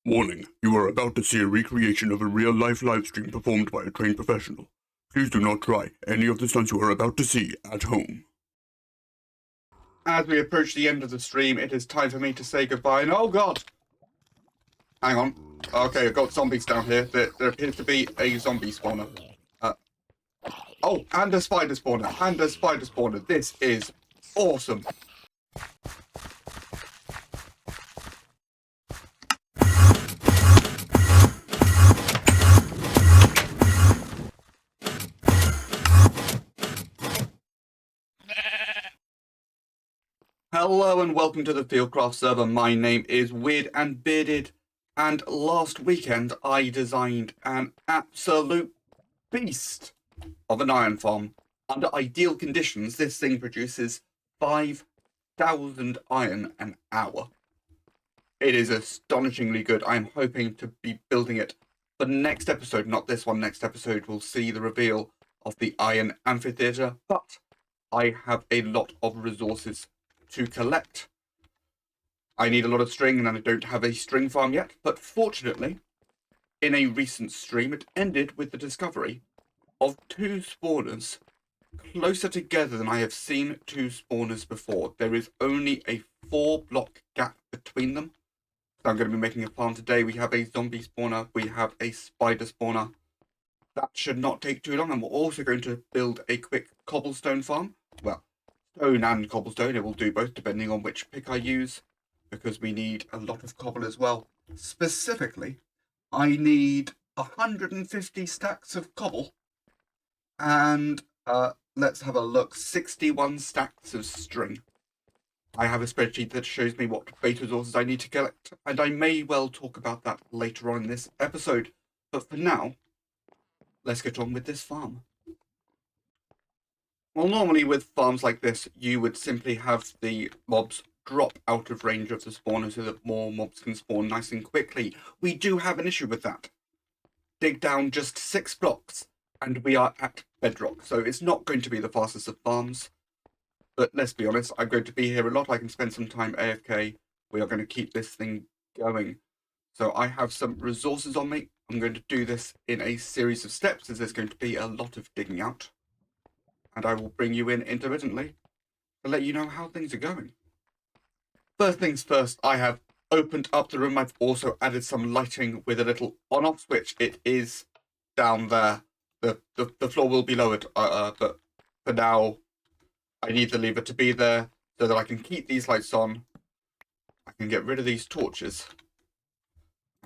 Warning, you are about to see a recreation of a real-life livestream performed by a trained professional. Please do not try any of the stunts you are about to see at home. As we approach the end of the stream, it is time for me to say goodbye, and oh god! Hang on. Okay, I've got zombies down here. There appears to be a zombie spawner. Oh, and a spider spawner, This is awesome. Hello and welcome to the FieldCraft server. My name is Weird and Bearded, and last weekend I designed an absolute beast of an iron farm. Under ideal conditions, this thing produces 5,000 iron an hour. It is astonishingly good. I'm hoping to be building it for next episode, not this one. Next episode we'll see the reveal of the iron amphitheatre, but I have a lot of resources to collect. I need a lot of string, and I don't have a string farm yet, but fortunately, in a recent stream, it ended with the discovery of 2 spawners closer together than I have seen 2 spawners before. There is only a 4-block gap between them. So I'm going to be making a farm today. We have a zombie spawner, we have a spider spawner. That should not take too long, and we're also going to build a quick cobblestone farm. Well, stone and cobblestone, it will do both depending on which pick I use, because we need a lot of cobble as well. Specifically, I need 150 stacks of cobble, and let's have a look, 61 stacks of string. I have a spreadsheet that shows me what bait resources I need to collect, and I may well talk about that later on in this episode. But for now, let's get on with this farm. Well, normally with farms like this, you would simply have the mobs drop out of range of the spawner so that more mobs can spawn nice and quickly. We do have an issue with that. Dig down just 6 blocks, and we are at bedrock, so it's not going to be the fastest of farms. But let's be honest, I'm going to be here a lot. I can spend some time AFK. We are going to keep this thing going. So I have some resources on me. I'm going to do this in a series of steps, as there's going to be a lot of digging out. And I will bring you in intermittently to let you know how things are going. First things first, I have opened up the room. I've also added some lighting with a little on-off switch. It is down there. The floor will be lowered, but for now, I need the lever to be there so that I can keep these lights on. I can get rid of these torches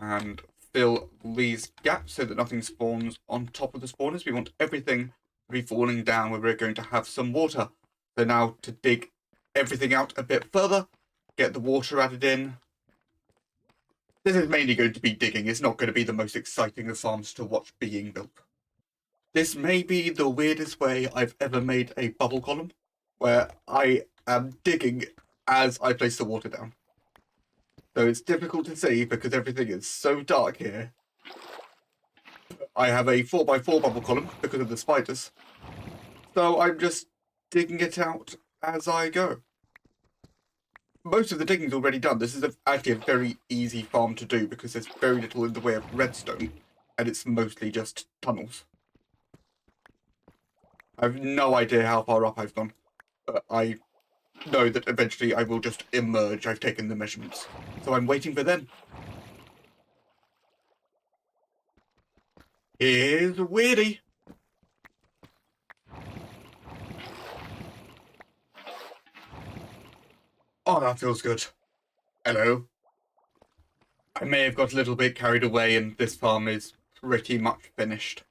and fill these gaps so that nothing spawns on top of the spawners. We want everything to be falling down where we're going to have some water. So now to dig everything out a bit further, get the water added in. This is mainly going to be digging. It's not going to be the most exciting of farms to watch being built. This may be the weirdest way I've ever made a bubble column, where I am digging as I place the water down. So it's difficult to see because everything is so dark here. I have a 4x4 bubble column because of the spiders. So I'm just digging it out as I go. Most of the digging's already done. This is actually a very easy farm to do because there's very little in the way of redstone, and it's mostly just tunnels. I have no idea how far up I've gone, but I know that eventually I will just emerge. I've taken the measurements, so I'm waiting for them. Here's Weirdy. Oh, that feels good. Hello. I may have got a little bit carried away, and this farm is pretty much finished.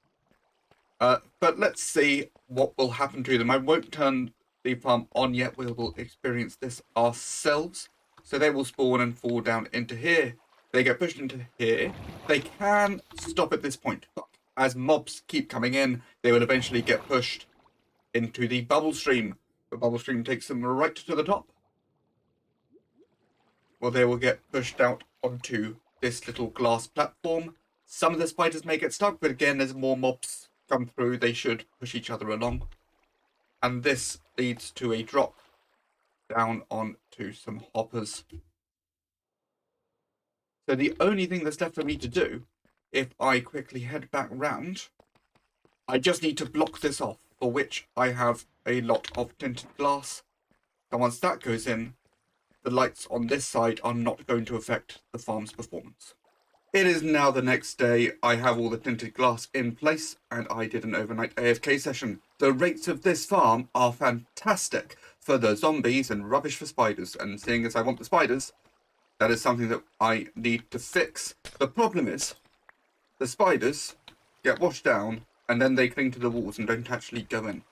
But let's see what will happen to them. I won't turn the farm on yet. We will experience this ourselves. So they will spawn and fall down into here. They get pushed into here. They can stop at this point, but as mobs keep coming in, they will eventually get pushed into the bubble stream. The bubble stream takes them right to the top. Well, they will get pushed out onto this little glass platform. Some of the spiders may get stuck, but again, as more mobs come through, they should push each other along. And this leads to a drop down onto some hoppers. So the only thing that's left for me to do, if I quickly head back round, I just need to block this off, for which I have a lot of tinted glass. And once that goes in, the lights on this side are not going to affect the farm's performance. It is now the next day. I have all the tinted glass in place, and I did an overnight AFK session. The rates of this farm are fantastic for the zombies and rubbish for spiders, and seeing as I want the spiders, that is something that I need to fix. The problem is, the spiders get washed down, and then they cling to the walls and don't actually go in.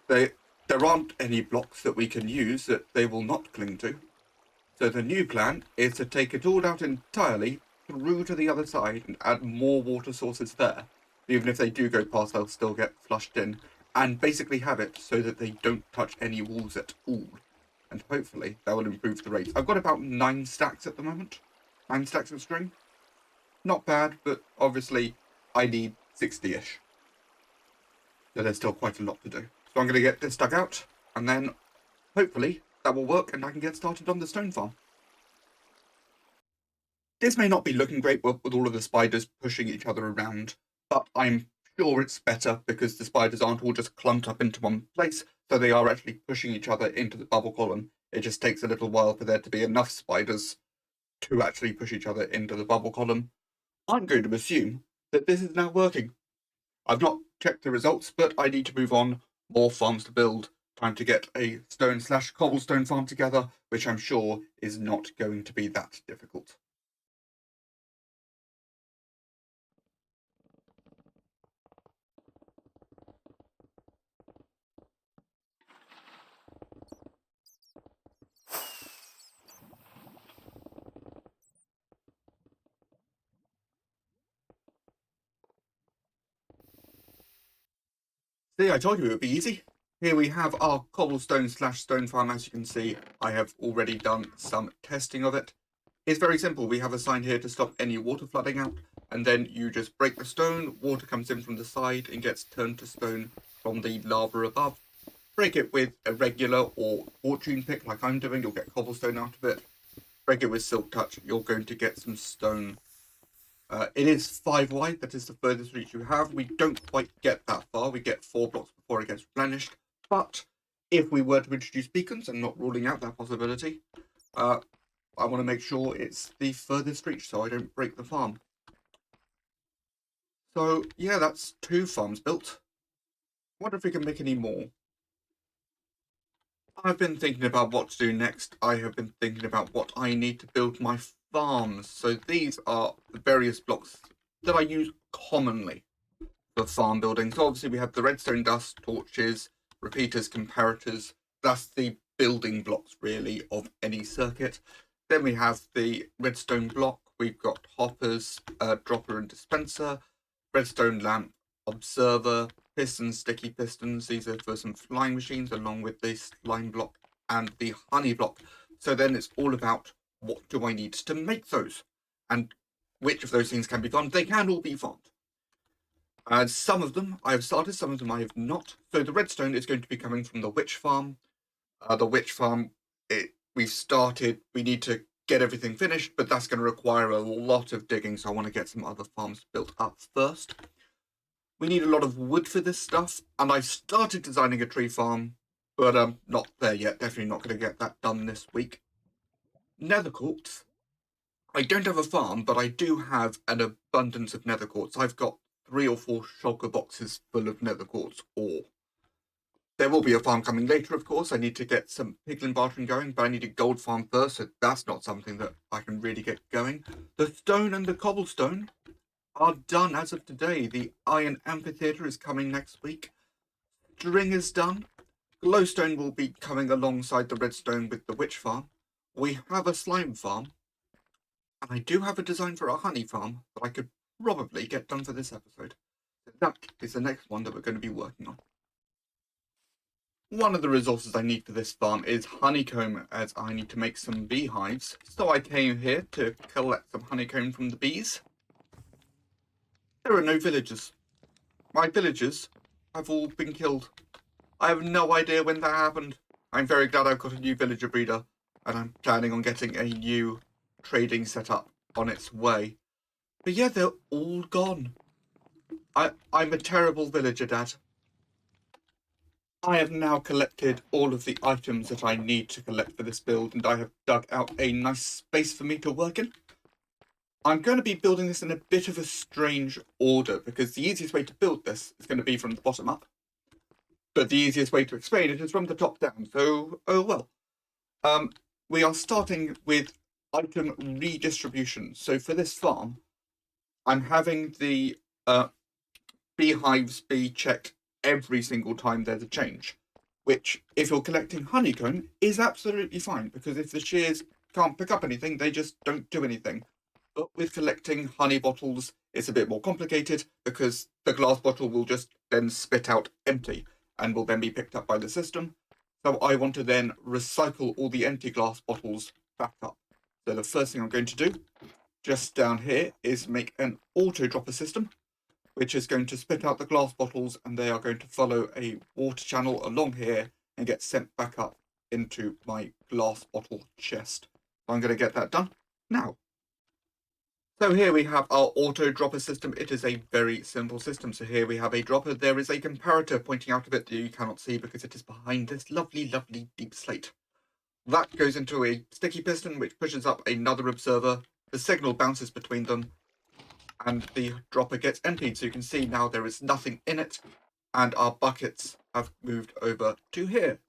There aren't any blocks that we can use that they will not cling to. So the new plan is to take it all out entirely through to the other side and add more water sources there. Even if they do go past, they'll still get flushed in. And basically have it so that they don't touch any walls at all. And hopefully that will improve the rates. I've got about 9 stacks at the moment. 9 stacks of string. Not bad, but obviously I need 60-ish. So there's still quite a lot to do. So I'm going to get this dug out, and then hopefully that will work and I can get started on the stone farm. This may not be looking great with all of the spiders pushing each other around, but I'm sure it's better because the spiders aren't all just clumped up into one place, so they are actually pushing each other into the bubble column. It just takes a little while for there to be enough spiders to actually push each other into the bubble column. I'm going to assume that this is now working. I've not checked the results, but I need to move on. More farms to build. Time to get a stone/cobblestone farm together, which I'm sure is not going to be that difficult. See, I told you it would be easy. Here we have our cobblestone/stone farm. As you can see, I have already done some testing of it. It's very simple. We have a sign here to stop any water flooding out, and then you just break the stone, water comes in from the side and gets turned to stone from the lava above. Break it with a regular or fortune pick like I'm doing, you'll get cobblestone out of it. Break it with silk touch, you're going to get some stone. It is 5 wide, that is the furthest reach you have. We don't quite get that far, we get 4 blocks before it gets replenished. But if we were to introduce beacons, and not ruling out that possibility, I want to make sure it's the furthest reach so I don't break the farm. So yeah, that's 2 farms built. I wonder if we can make any more. I've been thinking about what to do next. I have been thinking about what I need to build my farms. So these are the various blocks that I use commonly for farm building. So obviously we have the redstone dust, torches, repeaters, comparators. That's the building blocks really of any circuit. Then we have the redstone block. We've got hoppers, dropper and dispenser, redstone lamp, observer, pistons, sticky pistons. These are for some flying machines along with the slime block and the honey block. So then it's all about what do I need to make those and which of those things can be farmed. They can all be farmed. Some of them I have started, some of them I have not. So the redstone is going to be coming from the witch farm. The witch farm, we've started. We need to get everything finished, but that's going to require a lot of digging. So I want to get some other farms built up first. We need a lot of wood for this stuff, and I've started designing a tree farm, but I'm not there yet. Definitely not going to get that done this week. Nether quartz. I don't have a farm, but I do have an abundance of nether quartz. I've got 3 or 4 shulker boxes full of nether quartz ore. There will be a farm coming later, of course. I need to get some piglin bartering going, but I need a gold farm first, so that's not something that I can really get going. The stone and the cobblestone are done as of today. The iron amphitheatre is coming next week. String is done. Glowstone will be coming alongside the redstone with the witch farm. We have a slime farm. And I do have a design for a honey farm that I could probably get done for this episode. That is the next one that we're going to be working on. One of the resources I need for this farm is honeycomb, as I need to make some beehives. So I came here to collect some honeycomb from the bees. There are no villagers. My villagers have all been killed. I have no idea when that happened. I'm very glad I've got a new villager breeder, and I'm planning on getting a new trading setup on its way. But yeah, they're all gone. I'm a terrible villager, Dad. I have now collected all of the items that I need to collect for this build, and I have dug out a nice space for me to work in. I'm going to be building this in a bit of a strange order, because the easiest way to build this is going to be from the bottom up. But the easiest way to explain it is from the top down, so, oh well. We are starting with item redistribution. So for this farm, I'm having the beehives be checked every single time there's a change, which, if you're collecting honeycomb, is absolutely fine, because if the shears can't pick up anything, they just don't do anything. But with collecting honey bottles, it's a bit more complicated, because the glass bottle will just then spit out empty, and will then be picked up by the system. So I want to then recycle all the empty glass bottles back up. So the first thing I'm going to do, just down here, is make an auto dropper system, which is going to spit out the glass bottles, and they are going to follow a water channel along here and get sent back up into my glass bottle chest. So I'm going to get that done now. So here we have our auto dropper system. It is a very simple system. So here we have a dropper. There is a comparator pointing out of it that you cannot see because it is behind this lovely, lovely deep slate. That goes into a sticky piston, which pushes up another observer. The signal bounces between them, and the dropper gets emptied. So you can see now there is nothing in it, and our buckets have moved over to here.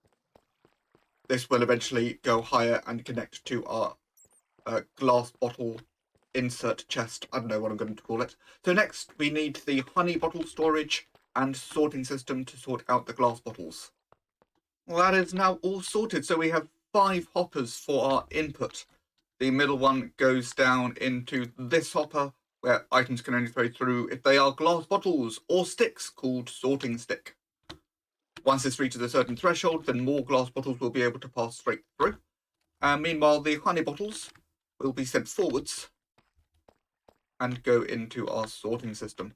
This will eventually go higher and connect to our glass bottle insert chest. I don't know what I'm going to call it. So next we need the honey bottle storage and sorting system to sort out the glass bottles. Well, that is now all sorted. So we have 5 hoppers for our input. The middle one goes down into this hopper, where items can only throw through if they are glass bottles or sticks, called sorting stick. Once this reaches a certain threshold, then more glass bottles will be able to pass straight through. And meanwhile, the honey bottles will be sent forwards and go into our sorting system.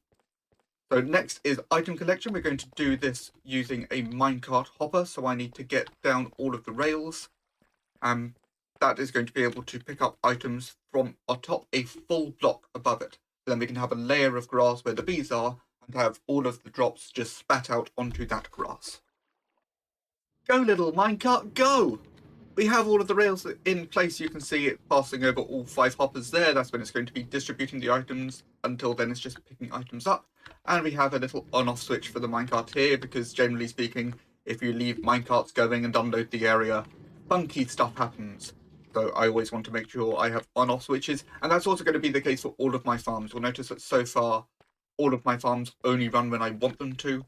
So next is item collection. We're going to do this using a minecart hopper. So I need to get down all of the rails. That is going to be able to pick up items from atop a full block above it. Then we can have a layer of grass where the bees are, and have all of the drops just spat out onto that grass. Go, little minecart, go! We have all of the rails in place. You can see it passing over all 5 hoppers there. That's when it's going to be distributing the items. Until then, it's just picking items up. And we have a little on-off switch for the minecart here, because generally speaking, if you leave minecarts going and unload the area, funky stuff happens. So I always want to make sure I have on-off switches, and that's also going to be the case for all of my farms. You'll notice that so far, all of my farms only run when I want them to.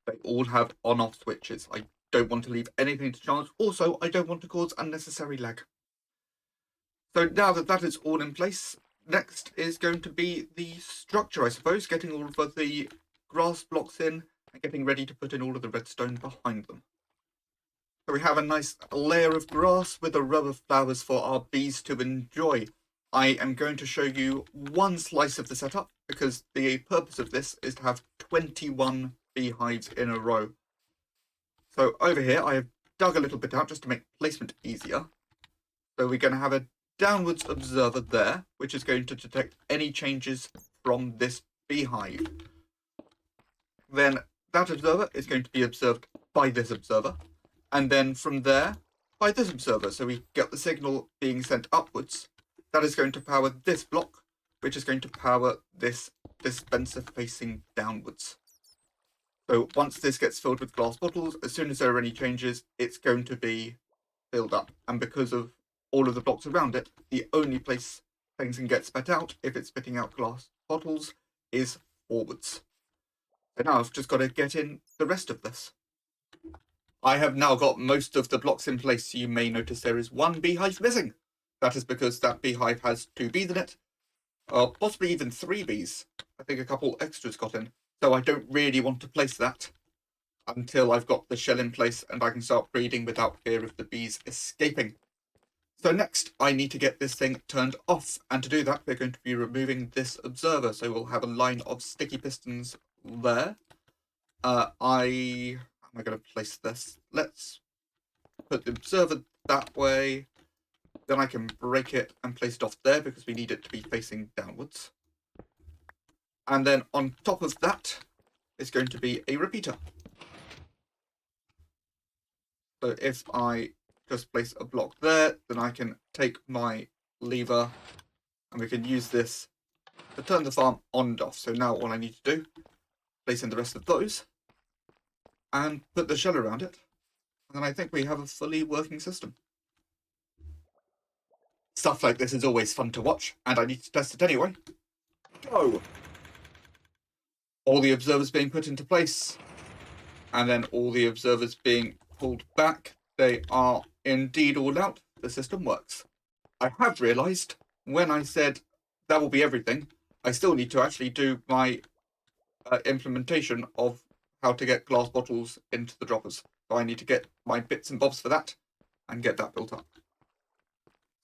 They all have on-off switches. I don't want to leave anything to chance. Also, I don't want to cause unnecessary lag. So now that that is all in place, next is going to be the structure, I suppose, getting all of the grass blocks in and getting ready to put in all of the redstone behind them. So we have a nice layer of grass with a row of flowers for our bees to enjoy. I am going to show you one slice of the setup, because the purpose of this is to have 21 beehives in a row. So over here, I have dug a little bit out just to make placement easier. So we're going to have a downwards observer there, which is going to detect any changes from this beehive. Then that observer is going to be observed by this observer. And then from there, by this observer. So we get the signal being sent upwards. That is going to power this block, which is going to power this dispenser facing downwards. So once this gets filled with glass bottles, as soon as there are any changes, it's going to be filled up. And because of all of the blocks around it, the only place things can get spat out, if it's spitting out glass bottles, is forwards. So now I've just got to get in the rest of this. I have now got most of the blocks in place. You may notice there is 1 beehive missing. That is because that beehive has 2 bees in it, or possibly even 3 bees. I think a couple extras got in. So I don't really want to place that until I've got the shell in place and I can start breeding without fear of the bees escaping. So next, I need to get this thing turned off. And to do that, we're going to be removing this observer. So we'll have a line of sticky pistons there. How am I going to place this? Let's put the observer that way. Then I can break it and place it off there because we need it to be facing downwards. And then on top of that is going to be a repeater. So if I just place a block there, then I can take my lever and we can use this to turn the farm on and off. So now all I need to do, place in the rest of those and put the shell around it. And then I think we have a fully working system. Stuff like this is always fun to watch, and I need to test it anyway. Go! All the observers being put into place, and then all the observers being pulled back. They are indeed all out. The system works. I have realised, when I said that will be everything, I still need to actually do my implementation of how to get glass bottles into the droppers. So I need to get my bits and bobs for that, and get that built up.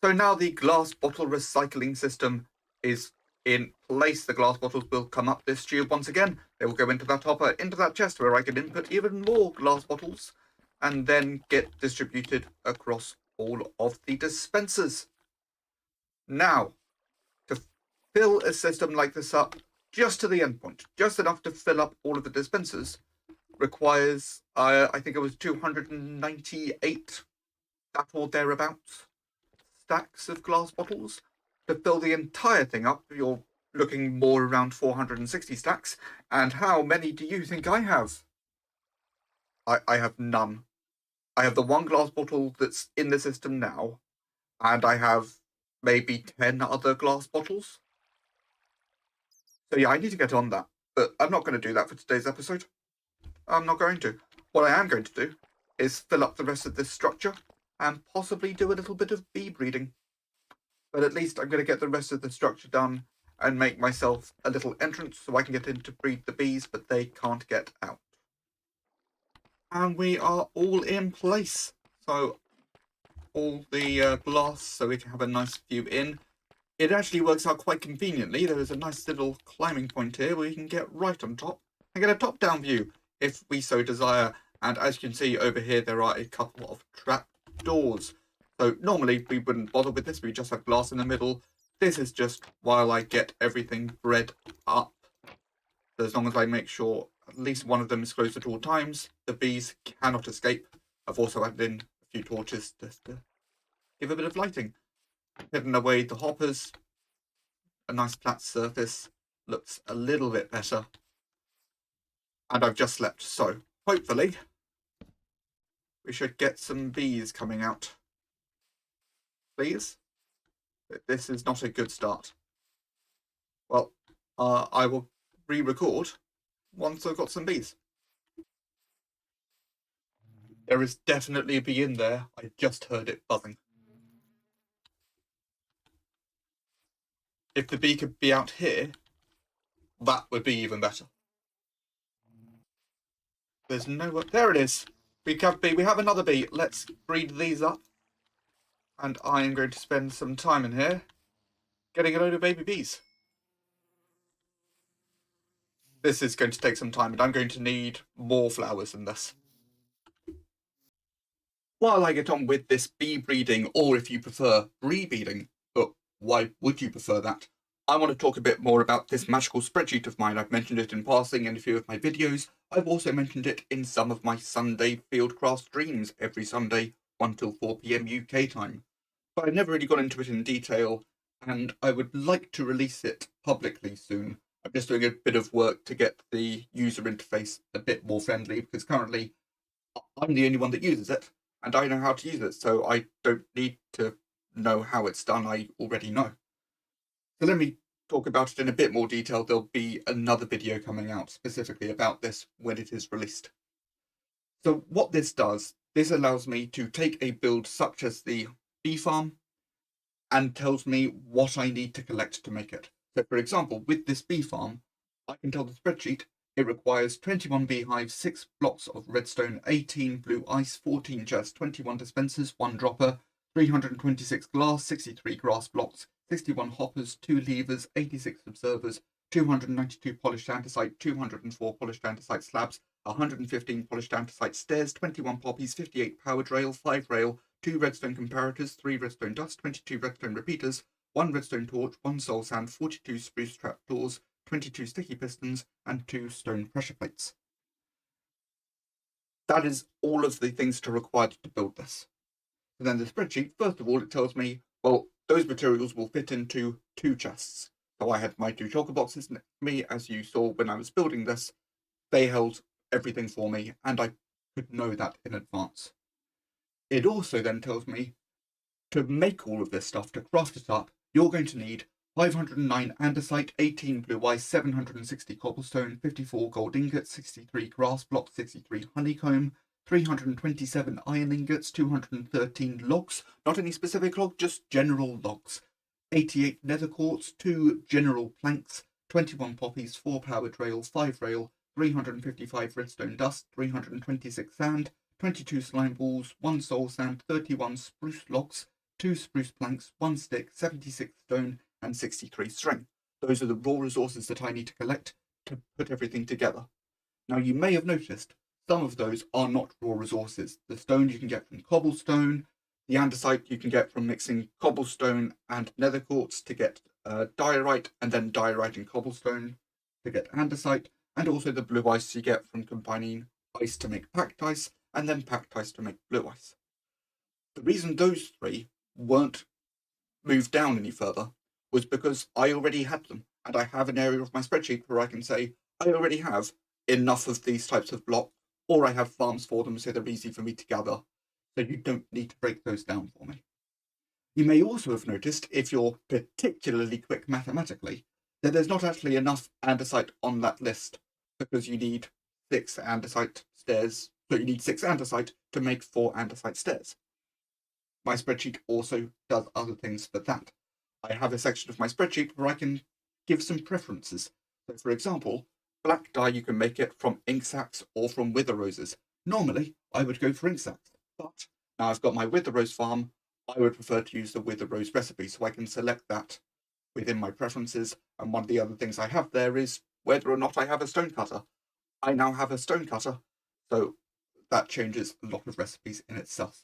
So now the glass bottle recycling system is in place. The glass bottles will come up this tube once again. They will go into that hopper, into that chest where I can input even more glass bottles and then get distributed across all of the dispensers. Now, to fill a system like this up just to the endpoint, just enough to fill up all of the dispensers, requires, I think it was 298, that or thereabouts, stacks of glass bottles. To fill the entire thing up, you're looking more around 460 stacks. And how many do you think I have? I have none. I have the one glass bottle that's in the system now, and I have maybe 10 other glass bottles. So yeah, I need to get on that. But I'm not going to do that for today's episode. I'm not going to. What I am going to do is fill up the rest of this structure and possibly do a little bit of bee breeding. But at least I'm going to get the rest of the structure done and make myself a little entrance so I can get in to breed the bees, but they can't get out. And we are all in place. So all the glass, so we can have a nice view in. It actually works out quite conveniently. There is a nice little climbing point here where you can get right on top and get a top-down view if we so desire. And as you can see over here, there are a couple of trap doors. So normally we wouldn't bother with this. We just have glass in the middle. This is just while I get everything bred up. So as long as I make sure at least one of them is closed at all times, the bees cannot escape. I've also added in a few torches just to give a bit of lighting. Hidden away the hoppers. A nice flat surface. Looks a little bit better. And I've just slept, so hopefully we should get some bees coming out. Please? This is not a good start. Well, I will re-record once I've got some bees. There is definitely a bee in there. I just heard it buzzing. If the bee could be out here, that would be even better. There's no... There it is. We have another bee. Let's breed these up. And I am going to spend some time in here getting a load of baby bees. This is going to take some time, and I'm going to need more flowers than this. While I get on with this bee breeding, or if you prefer breeding, but why would you prefer that? I want to talk a bit more about this magical spreadsheet of mine. I've mentioned it in passing in a few of my videos. I've also mentioned it in some of my Sunday FieldCraft streams every Sunday, 1 till 4 PM UK time. But I've never really gone into it in detail, and I would like to release it publicly soon. I'm just doing a bit of work to get the user interface a bit more friendly, because currently I'm the only one that uses it, and I know how to use it, so I don't need to know how it's done. I already know. So let me talk about it in a bit more detail. There'll be another video coming out specifically about this when it is released. So what this does, this allows me to take a build such as the bee farm and tells me what I need to collect to make it. So for example, with this bee farm, I can tell the spreadsheet it requires 21 beehives, 6 blocks of redstone, 18 blue ice, 14 chests, 21 dispensers, 1 dropper, 326 glass, 63 grass blocks, 61 hoppers, 2 levers, 86 observers, 292 polished andesite, 204 polished andesite slabs, 115 polished andesite stairs, 21 poppies, 58 powered rail, 5 rail, 2 redstone comparators, 3 redstone dust, 22 redstone repeaters, 1 redstone torch, 1 soul sand, 42 spruce trap doors, 22 sticky pistons, and 2 stone pressure plates. That is all of the things required to build this. And then the spreadsheet, first of all, it tells me, well, those materials will fit into 2 chests. So I had my 2 shulker boxes next to me, as you saw when I was building this. They held everything for me, and I could know that in advance. It also then tells me to make all of this stuff, to craft it up, you're going to need 509 andesite, 18 blue ice, 760 cobblestone, 54 gold ingots, 63 grass blocks, 63 honeycomb, 327 iron ingots, 213 logs, not any specific log, just general logs, 88 nether quartz, 2 general planks, 21 poppies, 4 powered rail, 5 rail, 355 redstone dust, 326 sand, 22 slime balls, 1 soul sand, 31 spruce logs, 2 spruce planks, 1 stick, 76 stone, and 63 string. Those are the raw resources that I need to collect to put everything together. Now, you may have noticed some of those are not raw resources. The stone you can get from cobblestone, the andesite you can get from mixing cobblestone and nether quartz to get diorite, and then diorite and cobblestone to get andesite, and also the blue ice you get from combining ice to make packed ice, and then packed ice to make blue ice. The reason those 3 weren't moved down any further was because I already had them, and I have an area of my spreadsheet where I can say I already have enough of these types of blocks, or I have farms for them so they're easy for me to gather, so you don't need to break those down for me. You may also have noticed, if you're particularly quick mathematically, that there's not actually enough andesite on that list, because you need 6 andesite stairs, so you need 6 andesite to make 4 andesite stairs. My spreadsheet also does other things for that. I have a section of my spreadsheet where I can give some preferences. So, for example, black dye, you can make it from ink sacs or from wither roses. Normally, I would go for ink sacs, but now I've got my wither rose farm, I would prefer to use the wither rose recipe, so I can select that within my preferences. And one of the other things I have there is whether or not I have a stone cutter. I now have a stone cutter, so that changes a lot of recipes in itself.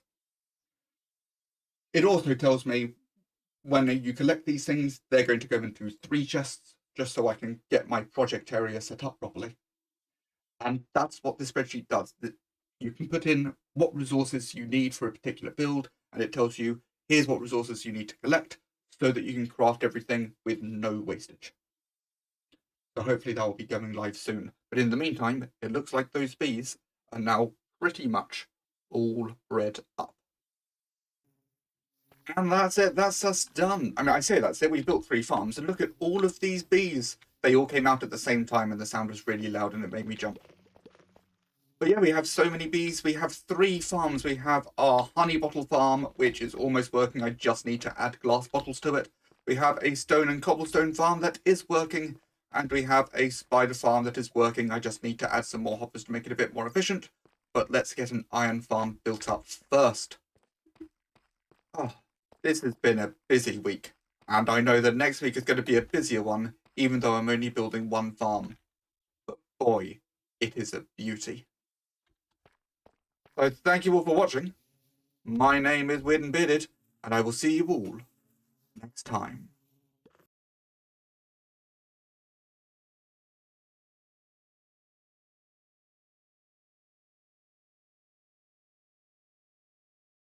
It also tells me when you collect these things, they're going to go into 3 chests, just so I can get my project area set up properly. And that's what the spreadsheet does. You can put in what resources you need for a particular build, and it tells you, here's what resources you need to collect, so that you can craft everything with no wastage. So hopefully that will be going live soon. But in the meantime, it looks like those bees are now pretty much all bred up. And that's it, that's us done. I mean, I say that's it, we built 3 farms, and look at all of these bees. They all came out at the same time, and the sound was really loud, and it made me jump. But yeah, we have so many bees. We have 3 farms. We have our honey bottle farm, which is almost working. I just need to add glass bottles to it. We have a stone and cobblestone farm that is working, and we have a spider farm that is working. I just need to add some more hoppers to make it a bit more efficient. But let's get an iron farm built up first. Oh, this has been a busy week, and I know that next week is going to be a busier one, even though I'm only building 1 farm. But boy, it is a beauty. So thank you all for watching. My name is Weird and Bearded, and I will see you all next time.